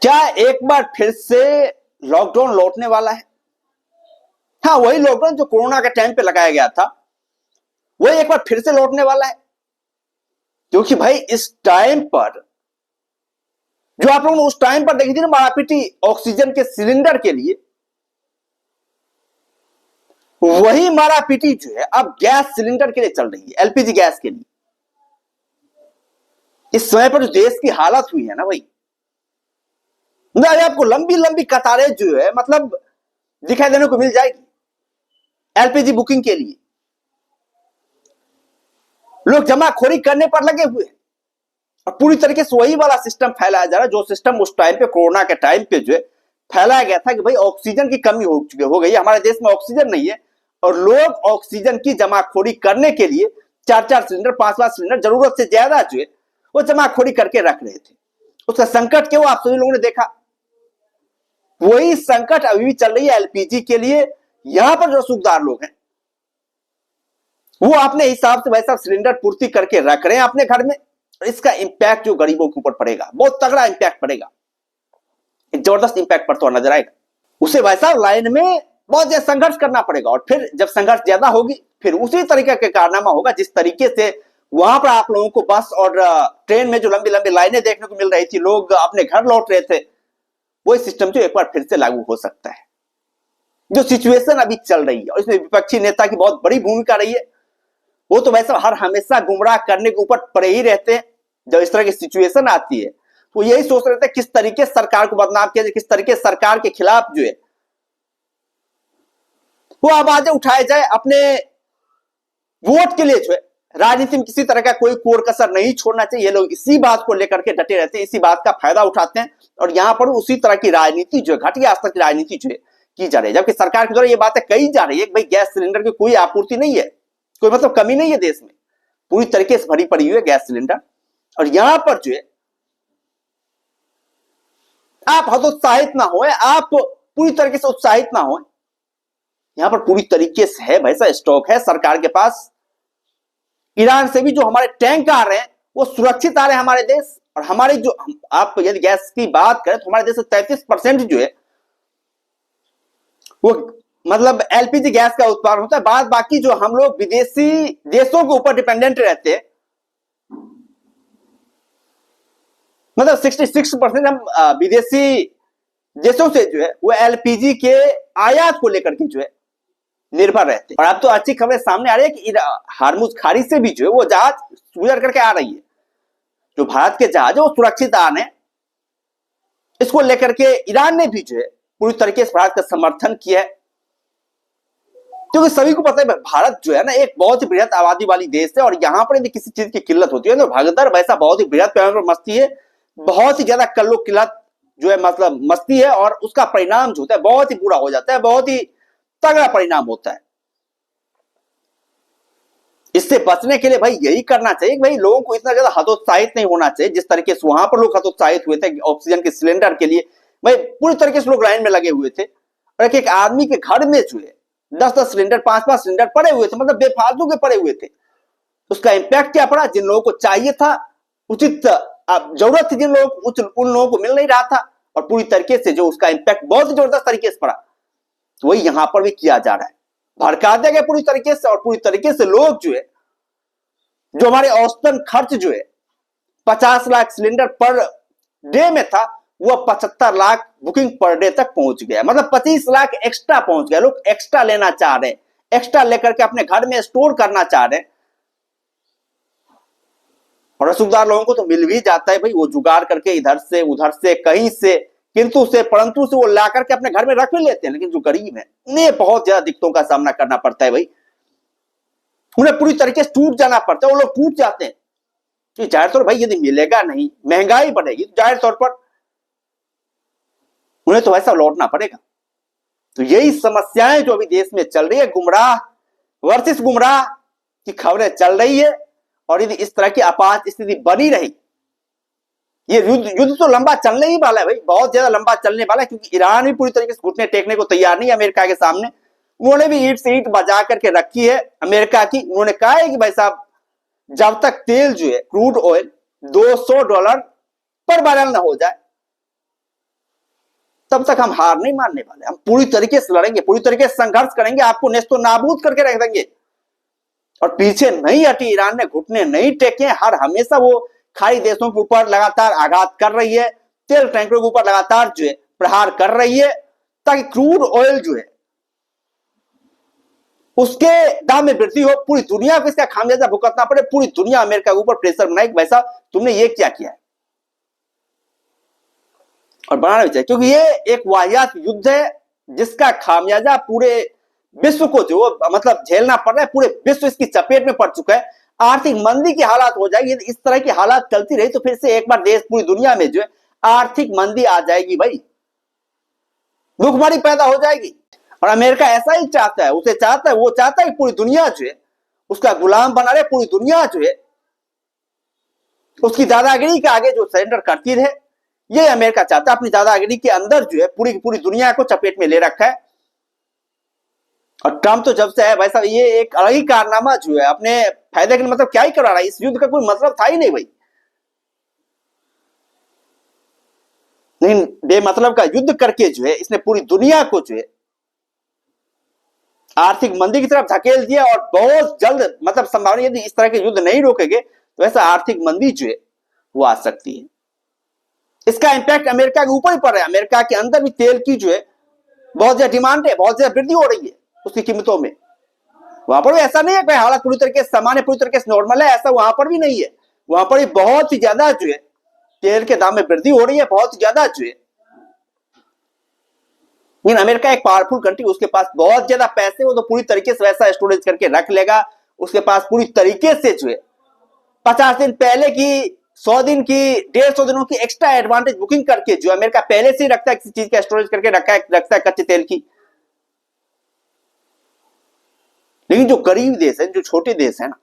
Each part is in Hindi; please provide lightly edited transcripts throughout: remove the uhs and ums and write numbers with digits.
क्या एक बार फिर से लॉकडाउन लौटने वाला है? हाँ, वही लॉकडाउन जो कोरोना के टाइम पे लगाया गया था, वही एक बार फिर से लौटने वाला है। क्योंकि भाई इस टाइम पर जो आप लोगों ने उस टाइम पर देखी थी ना मारापीटी ऑक्सीजन के सिलेंडर के लिए, वही मारापीटी जो है अब गैस सिलेंडर के लिए चल रही है, एलपीजी गैस के लिए। इस समय पर जो देश की हालत हुई है ना भाई, आपको लंबी लंबी कतारें जो है मतलब दिखाई देने को मिल जाएगी एलपीजी बुकिंग के लिए। लोग जमाखोरी करने पर लगे हुए हैं और पूरी तरीके से वही वाला सिस्टम फैलाया जा रहा है जो सिस्टम उस टाइम पे कोरोना के टाइम पे जो है फैलाया गया था कि भाई ऑक्सीजन की कमी हो गई, हमारे देश में ऑक्सीजन नहीं है और लोग ऑक्सीजन की जमाखोरी करने के लिए 4-4 सिलेंडर 5-5 सिलेंडर जरूरत से ज्यादा जो है वो जमाखोरी करके रख रहे थे। उसका संकट क्यों आप सभी लोगों ने देखा। वही संकट अभी भी चल रही है एलपीजी के लिए। यहां पर जो रसूखदार लोग हैं वो अपने हिसाब से वैसा सिलेंडर पूर्ति करके रख रहे हैं अपने घर में। इसका इंपैक्ट जो गरीबों के ऊपर पड़ेगा, बहुत तगड़ा इंपैक्ट पड़ेगा, एक जबरदस्त इंपैक्ट पड़ता हुआ नजर आएगा। उसे वैसा लाइन में बहुत ज्यादा संघर्ष करना पड़ेगा और फिर जब संघर्ष ज्यादा होगी फिर उसी तरीके का कारनामा होगा जिस तरीके से वहां पर आप लोगों को बस और ट्रेन में जो लंबी लंबी लाइनें देखने को मिल रही थी, लोग अपने घर लौट रहे थे, वही सिस्टम जो एक बार फिर से लागू हो सकता है। जो सिचुएशन अभी चल रही है और इसमें विपक्षी नेता की बहुत बड़ी भूमिका रही है। वो तो वैसा हर हमेशा गुमराह करने के ऊपर पड़े ही रहते हैं। जब इस तरह की सिचुएशन आती है तो यही सोच रहे थे किस तरीके से सरकार को बदनाम किया जाए, किस तरीके से सरकार के खिलाफ जो है वो आवाजें उठाए जाए। अपने वोट के लिए जो है राजनीति में किसी तरह का कोई कोर कसर नहीं छोड़ना चाहिए। ये लोग इसी बात को लेकर के डटे रहते हैं, इसी बात का फायदा उठाते हैं और यहां पर उसी तरह की राजनीति जो है घटिया स्तर की राजनीति जो है की जा रही है। जबकि सरकार के द्वारा ये बातें कही जा रही है कि भाई गैस सिलेंडर की कोई आपूर्ति नहीं है, कोई मतलब कमी नहीं है, देश में पूरी तरीके से भरी पड़ी हुई है गैस सिलेंडर। और यहां पर जो है आप हतोत्साहित ना हो, आप पूरी तरीके से उत्साहित ना हो। यहां पर पूरी तरीके से है वैसा स्टॉक है सरकार के पास। ईरान से भी जो हमारे टैंक आ रहे हैं वो सुरक्षित आ रहे हैं हमारे देश। और हमारे जो आप यदि गैस की बात करें तो हमारे देश में 33% जो है वो मतलब एलपीजी गैस का उत्पादन होता है। बाद बाकी जो हम लोग विदेशी देशों के ऊपर डिपेंडेंट रहते हैं, मतलब 66% हम विदेशी देशों से जो है वो एलपीजी के आयात को लेकर के जो है निर्भर रहते हैं। और अब तो अच्छी खबरें सामने आ रही है कि हार्मुज खाड़ी से भी जो है वो जहाज गुजर करके आ रही है। जो भारत के जहाज है वो सुरक्षित आ रहे हैं। इसको लेकर के ईरान ने भी जो है पूरी तरीके से भारत का समर्थन किया है। क्योंकि सभी को पता है भारत जो है ना एक बहुत ही बृहद आबादी वाली देश है और यहां पर यदि किसी चीज की किल्लत होती है तो भगदड़ वैसा बहुत ही बृहद पैमाने पर मस्ती है, बहुत ही ज्यादा कल्लो किल्लत जो है मतलब मस्ती है और उसका परिणाम जो होता है बहुत ही बुरा हो जाता है, बहुत ही तगड़ा परिणाम होता है। इससे बचने के लिए भाई यही करना चाहिए कि भाई लोगों को इतना ज्यादा हतोत्साहित नहीं होना चाहिए जिस तरीके से वहां पर लोग हतोत्साहित हुए थे ऑक्सीजन के सिलेंडर के लिए। भाई पूरी तरीके से लोग लाइन में लगे हुए थे और एक आदमी के घर में जो है 10-10 सिलेंडर 5-5 सिलेंडर पड़े हुए थे, मतलब बेफालतू के पड़े हुए थे। उसका इंपैक्ट क्या पड़ा, जिन लोगों को चाहिए था उचित जरूरत थी जिन लोगों उन लोगों को मिल नहीं रहा था और पूरी तरीके से जो उसका इंपैक्ट बहुत जबरदस्त तरीके से पड़ा। तो वही यहां पर भी किया जा रहा है, भड़का दिया गया पूरी तरीके से। और पूरी तरीके से लोग जो है जो हमारे औसतन खर्च जो है 50 लाख सिलेंडर पर डे में था वो 75 लाख बुकिंग पर डे तक पहुंच गया, मतलब 25 लाख एक्स्ट्रा पहुंच गया। लोग एक्स्ट्रा लेना चाह रहे हैं, एक्स्ट्रा लेकर के अपने घर में स्टोर करना चाह रहे हैं। और रसूखदार लोगों को तो मिल भी जाता है भाई, वो जुगाड़ करके इधर से उधर से कहीं से किंतु से परंतु से वो ला करके अपने घर में रख भी लेते हैं। लेकिन जो गरीब है उन्हें बहुत ज्यादा दिक्कतों का सामना करना पड़ता है भाई, उन्हें पूरी तरीके से टूट जाना पड़ता है। वो लोग टूट जाते हैं कि जाहिर तौर पर भाई यदि मिलेगा नहीं, महंगाई बढ़ेगी तो जाहिर तौर पर उन्हें तो वैसा लौटना पड़ेगा। तो यही समस्याएं जो अभी देश में चल रही है, गुमराह वर्सेस गुमराह की खबरें चल रही है। और यदि इस तरह की आपात स्थिति बनी रही, ये युद्ध तो लंबा चलने ही वाला है भाई, बहुत ज्यादा लंबा चलने वाला है। क्योंकि ईरान भी पूरी तरीके से घुटने टेकने को तैयार नहीं है अमेरिका के सामने। उन्होंने भी ईंट से ईंट बजा करके रखी है अमेरिका की। उन्होंने कहा है कि भाई साहब जब तक तेल जो है क्रूड ऑयल $200 पर बैरल ना हो जाए तब तक हम हार नहीं मानने वाले। हम पूरी तरीके से लड़ेंगे, पूरी तरीके से संघर्ष करेंगे, आपको नेस्तो नाबूद करके रख देंगे। और पीछे नहीं हटी, ईरान ने घुटने नहीं टेके। हर हमेशा वो खाड़ी देशों के ऊपर लगातार आघात कर रही है, तेल टैंकरों के ऊपर लगातार जो है प्रहार कर रही है, ताकि क्रूड ऑयल जो है उसके दाम में वृद्धि हो, पूरी दुनिया को इसका खामियाजा भुगतना पड़े, पूरी दुनिया अमेरिका के ऊपर प्रेशर बनाए कि वैसा तुमने ये क्या किया है। और बनाना भी चाहिए, क्योंकि ये एक वाहियात युद्ध है जिसका खामियाजा पूरे विश्व को जो मतलब झेलना पड़ रहा है। पूरे विश्व इसकी चपेट में पड़ चुका है। आर्थिक मंदी की हालात हो जाएगी। इस तरह की हालात चलती रही तो फिर से एक बार देश पूरी दुनिया में जो है आर्थिक मंदी आ जाएगी भाई, भूखमरी पैदा हो जाएगी। और अमेरिका ऐसा ही चाहता है, उसे चाहता है, वो चाहता है कि पूरी दुनिया जो है उसका गुलाम बना रहे, पूरी दुनिया जो है उसकी दादागिरी के आगे जो सरेंडर करती रहे। ये अमेरिका चाहता है, अपनी दादागिरी के अंदर जो है पूरी पूरी दुनिया को चपेट में ले रखा है। और ट्रंप तो जब से है वैसा ये एक अलग ही कारनामा जो है अपने फायदे के लिए, मतलब क्या ही करा रहा है। इस युद्ध का कोई मतलब था ही नहीं भाई, लेकिन बेमतलब का युद्ध करके जो है इसने पूरी दुनिया को जो है आर्थिक मंदी की तरफ धकेल दिया। और बहुत जल्द मतलब संभावना, यदि इस तरह के युद्ध नहीं रोकेंगे तो ऐसा आर्थिक मंदी जो है वो आ सकती है। इसका इंपैक्ट अमेरिका के ऊपर ही पड़ रहा है। अमेरिका के अंदर भी तेल की जो है बहुत ज्यादा डिमांड है, बहुत ज्यादा वृद्धि हो रही है उसकी कीमतों में। वहां पर भी ऐसा नहीं है कि हालात पूरी तरीके से सामान्य, पूरी तरीके से नॉर्मल है, ऐसा वहां पर भी नहीं है। वहां पर भी बहुत ही ज्यादा जो है तेल के दाम में वृद्धि हो रही है, बहुत ही ज्यादा जो है। लेकिन अमेरिका एक पावरफुल कंट्री, उसके पास बहुत ज्यादा पैसे, वो तो पूरी तरीके से वैसा स्टोरेज करके रख लेगा। उसके पास पूरी तरीके से जो है 50 दिन पहले की, 100 दिन की, 150 दिनों की एक्स्ट्रा एडवांटेज बुकिंग करके जो अमेरिका पहले से ही रखता है, किसी चीज का स्टोरेज करके रखता है कच्चे तेल की। लेकिन जो गरीब देश है, जो छोटे देश है ना,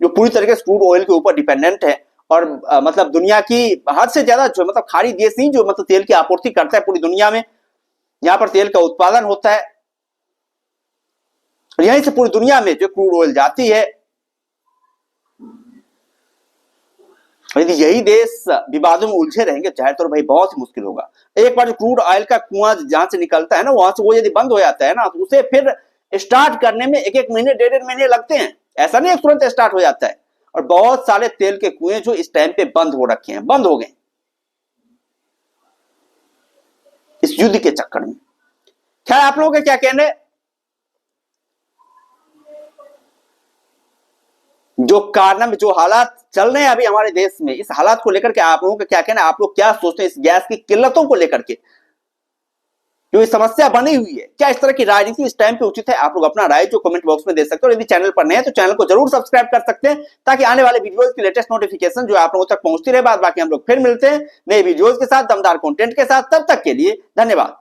जो पूरी तरीके से क्रूड ऑयल के ऊपर डिपेंडेंट है और मतलब दुनिया की हद से ज्यादा जो मतलब खाड़ी देश ही जो मतलब तेल की आपूर्ति करता है पूरी दुनिया में, यहां पर तेल का उत्पादन होता है, यहीं से पूरी दुनिया में जो क्रूड ऑयल जाती है। यदि यही देश विवादों में उलझे रहेंगे जाहिर तौर भाई बहुत ही मुश्किल होगा। एक बार जो क्रूड ऑयल का कुआं जहां से निकलता है ना, वहां से वो यदि बंद हो जाता है ना, तो उसे फिर स्टार्ट करने में एक महीने, 1.5 महीने लगते हैं। ऐसा नहीं तुरंत स्टार्ट हो जाता है। और बहुत सारे तेल के कुएं जो इस टाइम पे बंद हो रखे हैं, बंद हो गए इस युद्ध के चक्कर में। खैर, आप लोगों के क्या कहने, जो कारण, जो हालात चल रहे हैं अभी हमारे देश में, इस हालात को लेकर के आप लोगों का क्या कहना है? आप लोग क्या सोचते हैं इस गैस की किल्लतों को लेकर के, जो ये समस्या बनी हुई है? क्या इस तरह की राजनीति इस टाइम पे उचित है? आप लोग अपना राय जो कमेंट बॉक्स में दे सकते हो। और यदि चैनल पर नए हैं तो चैनल को जरूर सब्सक्राइब कर सकते हैं, ताकि आने वाले वीडियोस की लेटेस्ट नोटिफिकेशन जो आप लोगों तक पहुंचती रहे। बाकी हम लोग फिर मिलते हैं नए वीडियोस के साथ, दमदार कंटेंट के साथ। तब तक के लिए धन्यवाद।